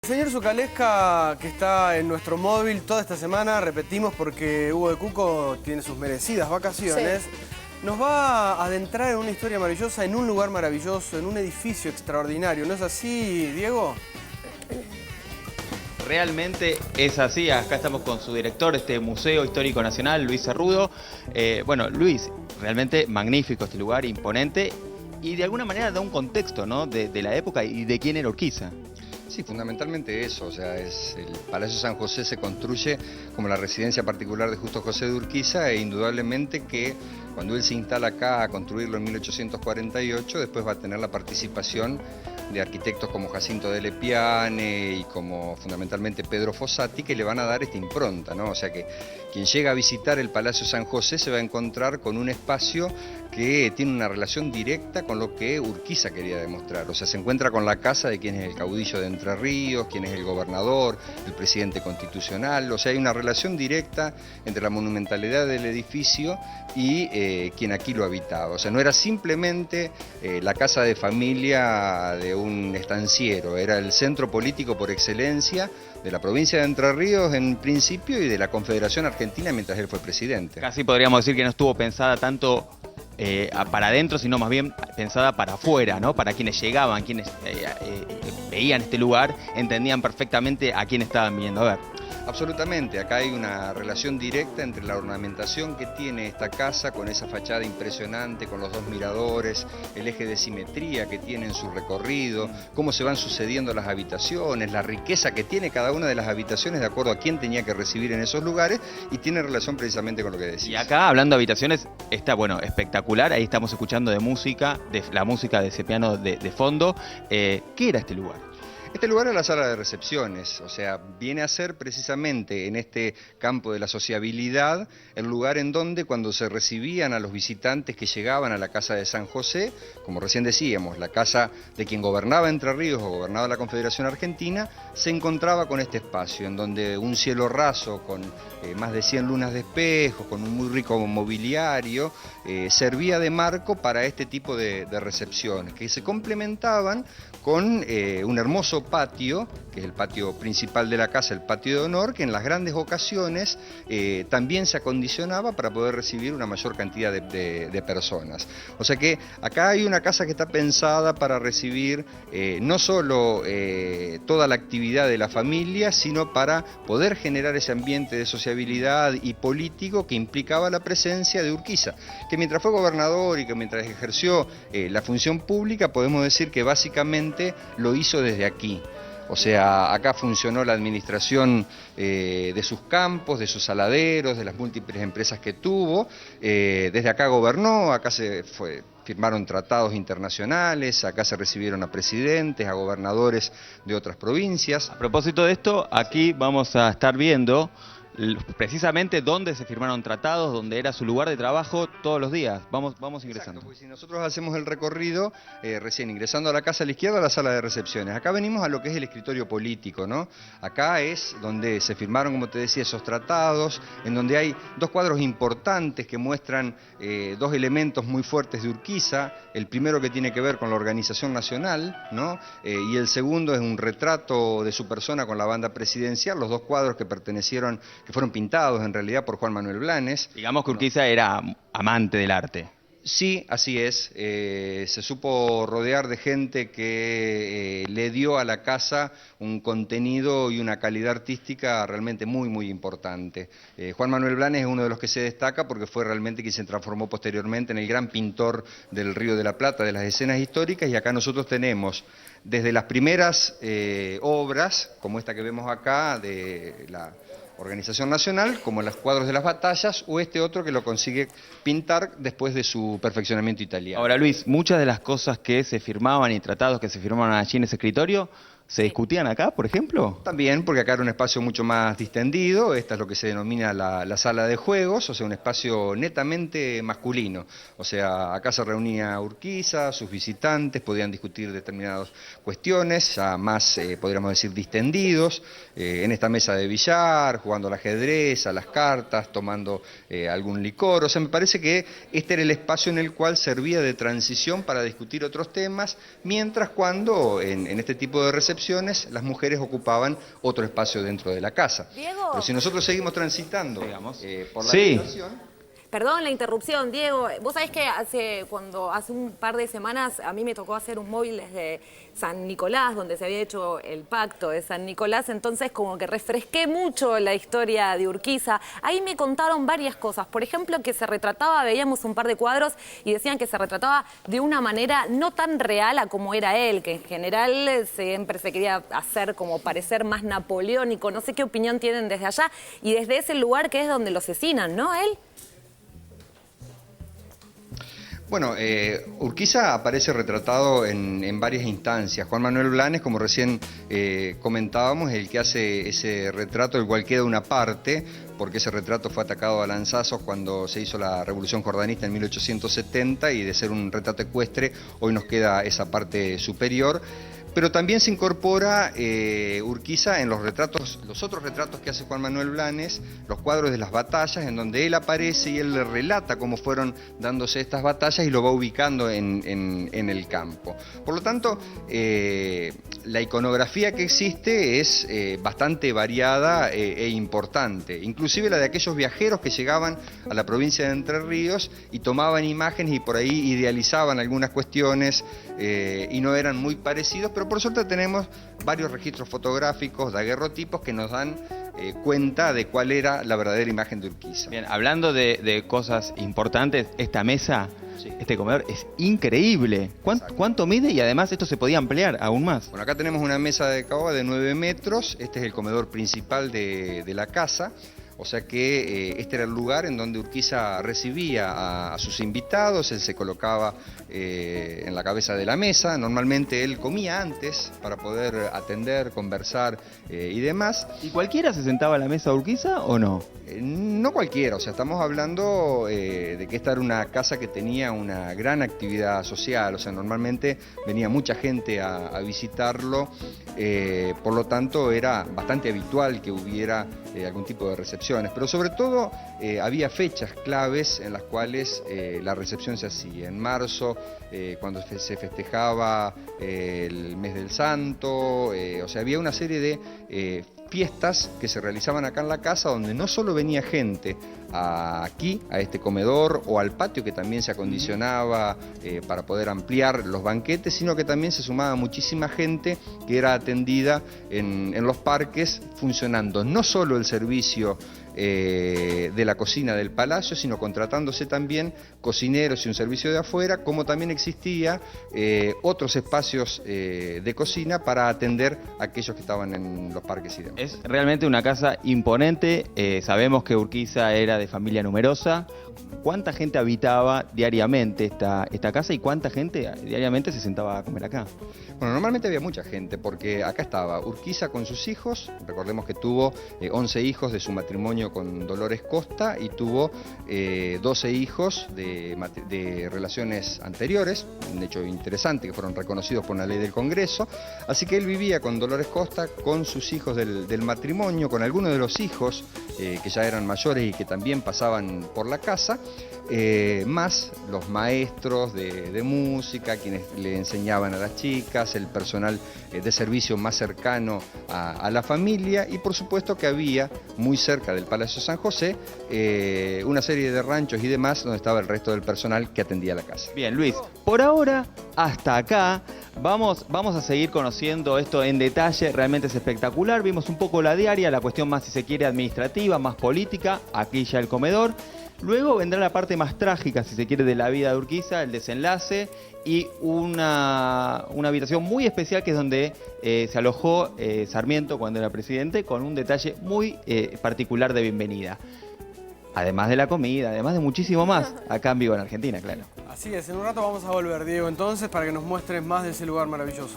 Señor Zucalesca, que está en nuestro móvil toda esta semana, repetimos porque Hugo de Cuco tiene sus merecidas vacaciones, sí. Nos va a adentrar en una historia maravillosa, en un lugar maravilloso, en un edificio extraordinario. ¿No es así, Diego? Realmente es así. Acá estamos con su director de este Museo Histórico Nacional, Luis Cerrudo. Bueno, Luis, realmente magnífico este lugar, imponente, y de alguna manera da un contexto, ¿no?, de la época y de quién era Urquiza. Sí, fundamentalmente eso, o sea, el Palacio San José se construye como la residencia particular de Justo José de Urquiza e indudablemente que cuando él se instala acá a construirlo en 1848, después va a tener la participación de arquitectos como Jacinto de Lepiane y como fundamentalmente Pedro Fossati, que le van a dar esta impronta, ¿no? O sea que quien llega a visitar el Palacio San José se va a encontrar con un espacio que tiene una relación directa con lo que Urquiza quería demostrar. O sea, se encuentra con la casa de quien es el caudillo de Entre Ríos, quien es el gobernador, el presidente constitucional. O sea, hay una relación directa entre la monumentalidad del edificio y quien aquí lo habitaba. O sea, no era simplemente la casa de familia de un estanciero, era el centro político por excelencia de la provincia de Entre Ríos en principio y de la Confederación Argentina mientras él fue presidente. Casi podríamos decir que no estuvo pensada tanto para adentro, sino más bien pensada para afuera, ¿no? Para quienes llegaban, quienes veían este lugar, entendían perfectamente a quién estaban viniendo a ver. Absolutamente, acá hay una relación directa entre la ornamentación que tiene esta casa con esa fachada impresionante, con los dos miradores, el eje de simetría que tiene en su recorrido, cómo se van sucediendo las habitaciones, la riqueza que tiene cada una de las habitaciones de acuerdo a quién tenía que recibir en esos lugares, y tiene relación precisamente con lo que decís. Y acá, hablando de habitaciones, está, bueno, espectacular, ahí estamos escuchando de música, de la música de ese piano de fondo. ¿Qué era este lugar? Este lugar es la sala de recepciones, o sea, viene a ser precisamente en este campo de la sociabilidad el lugar en donde cuando se recibían a los visitantes que llegaban a la casa de San José, como recién decíamos, la casa de quien gobernaba Entre Ríos o gobernaba la Confederación Argentina, se encontraba con este espacio en donde un cielo raso con más de 100 lunas de espejo, con un muy rico mobiliario, servía de marco para este tipo de recepciones que se complementaban con un hermoso patio, que es el patio principal de la casa, el patio de honor, que en las grandes ocasiones también se acondicionaba para poder recibir una mayor cantidad de personas. O sea que acá hay una casa que está pensada para recibir no solo toda la actividad de la familia, sino para poder generar ese ambiente de sociabilidad y político que implicaba la presencia de Urquiza, que mientras fue gobernador y que mientras ejerció la función pública, podemos decir que básicamente lo hizo desde aquí. O sea, acá funcionó la administración de sus campos, de sus saladeros, de las múltiples empresas que tuvo. Desde acá gobernó, acá firmaron tratados internacionales, acá se recibieron a presidentes, a gobernadores de otras provincias. A propósito de esto, aquí vamos a estar viendo precisamente dónde se firmaron tratados, dónde era su lugar de trabajo todos los días. Vamos ingresando. Exacto, pues si nosotros hacemos el recorrido, recién ingresando a la casa a la izquierda, a la sala de recepciones. Acá venimos a lo que es el escritorio político, ¿no? Acá es donde se firmaron, como te decía, esos tratados, en donde hay dos cuadros importantes que muestran dos elementos muy fuertes de Urquiza. El primero que tiene que ver con la organización nacional, ¿no? Y el segundo es un retrato de su persona con la banda presidencial, los dos cuadros que fueron pintados en realidad por Juan Manuel Blanes. Digamos que Urquiza era amante del arte. Sí, así es. Se supo rodear de gente que le dio a la casa un contenido y una calidad artística realmente muy, muy importante. Juan Manuel Blanes es uno de los que se destaca porque fue realmente quien se transformó posteriormente en el gran pintor del Río de la Plata, de las escenas históricas, y acá nosotros tenemos desde las primeras obras, como esta que vemos acá, de la Organización Nacional, como los cuadros de las batallas, o este otro que lo consigue pintar después de su perfeccionamiento italiano. Ahora, Luis, muchas de las cosas que se firmaban y tratados que se firmaban allí en ese escritorio, ¿se discutían acá, por ejemplo? También, porque acá era un espacio mucho más distendido, esta es lo que se denomina la sala de juegos, o sea, un espacio netamente masculino. O sea, acá se reunía Urquiza, sus visitantes, podían discutir determinadas cuestiones, ya más, podríamos decir, distendidos, en esta mesa de billar, jugando al ajedrez, a las cartas, tomando algún licor. O sea, me parece que este era el espacio en el cual servía de transición para discutir otros temas, mientras cuando en este tipo de recepciones recepciones, las mujeres ocupaban otro espacio dentro de la casa. Diego. Pero si nosotros seguimos transitando Digamos. por la Sí. habitación... Perdón la interrupción, Diego. Vos sabés que hace un par de semanas a mí me tocó hacer un móvil desde San Nicolás, donde se había hecho el pacto de San Nicolás, entonces como que refresqué mucho la historia de Urquiza. Ahí me contaron varias cosas. Por ejemplo, que se retrataba, veíamos un par de cuadros y decían que se retrataba de una manera no tan real a como era él, que en general siempre se quería hacer como parecer más napoleónico. No sé qué opinión tienen desde allá y desde ese lugar que es donde lo asesinan, ¿no? Él. Bueno, Urquiza aparece retratado en varias instancias. Juan Manuel Blanes, como recién comentábamos, es el que hace ese retrato, el cual queda una parte, porque ese retrato fue atacado a lanzazos cuando se hizo la Revolución Jordanista en 1870 y de ser un retrato ecuestre, hoy nos queda esa parte superior. Pero también se incorpora Urquiza en los otros retratos que hace Juan Manuel Blanes, los cuadros de las batallas, en donde él aparece y él le relata cómo fueron dándose estas batallas y lo va ubicando en el campo. Por lo tanto, la iconografía que existe es bastante variada e importante, inclusive la de aquellos viajeros que llegaban a la provincia de Entre Ríos y tomaban imágenes y por ahí idealizaban algunas cuestiones y no eran muy parecidos, pero por suerte tenemos varios registros fotográficos, daguerrotipos que nos dan cuenta de cuál era la verdadera imagen de Urquiza. Bien, hablando de cosas importantes, esta mesa, Sí. este comedor es increíble. ¿Cuánto mide? Y además esto se podía ampliar aún más. Bueno, acá tenemos una mesa de caoba de 9 metros, este es el comedor principal de la casa. O sea que este era el lugar en donde Urquiza recibía a sus invitados, él se colocaba en la cabeza de la mesa, normalmente él comía antes para poder atender, conversar y demás. ¿Y cualquiera se sentaba a la mesa de Urquiza o no? No cualquiera, o sea, estamos hablando de que esta era una casa que tenía una gran actividad social, o sea, normalmente venía mucha gente a visitarlo, por lo tanto era bastante habitual que hubiera algún tipo de recepciones, pero sobre todo había fechas claves en las cuales la recepción se hacía. En marzo, cuando se festejaba el mes del Santo, o sea, había una serie de fiestas que se realizaban acá en la casa donde no solo venía gente aquí, a este comedor o al patio que también se acondicionaba para poder ampliar los banquetes, sino que también se sumaba muchísima gente que era atendida en los parques, funcionando no solo el servicio de la cocina del palacio, sino contratándose también cocineros y un servicio de afuera, como también existía otros espacios de cocina para atender a aquellos que estaban en los parques y demás. Es realmente una casa imponente. Sabemos que Urquiza era de familia numerosa. ¿Cuánta gente habitaba diariamente esta casa y cuánta gente diariamente se sentaba a comer acá? Bueno, normalmente había mucha gente porque acá estaba Urquiza con sus hijos, recordemos que tuvo 11 hijos de su matrimonio con Dolores Costa y tuvo 12 hijos de relaciones anteriores, un hecho interesante que fueron reconocidos por una ley del Congreso, así que él vivía con Dolores Costa, con sus hijos del matrimonio, con algunos de los hijos que ya eran mayores y que también pasaban por la casa, más los maestros de música, quienes le enseñaban a las chicas, el personal de servicio más cercano a la familia y por supuesto que había muy cerca del Palacio San José una serie de ranchos y demás donde estaba el resto del personal que atendía la casa. Bien, Luis, por ahora hasta acá. Vamos a seguir conociendo esto en detalle, realmente es espectacular. Vimos un poco la diaria, la cuestión más, si se quiere, administrativa, más política, aquí ya el comedor. Luego vendrá la parte más trágica, si se quiere, de la vida de Urquiza, el desenlace y una habitación muy especial que es donde se alojó Sarmiento cuando era presidente, con un detalle muy particular de bienvenida. Además de la comida, además de muchísimo más, acá en vivo en Argentina, claro. Así es, en un rato vamos a volver, Diego, entonces, para que nos muestres más de ese lugar maravilloso.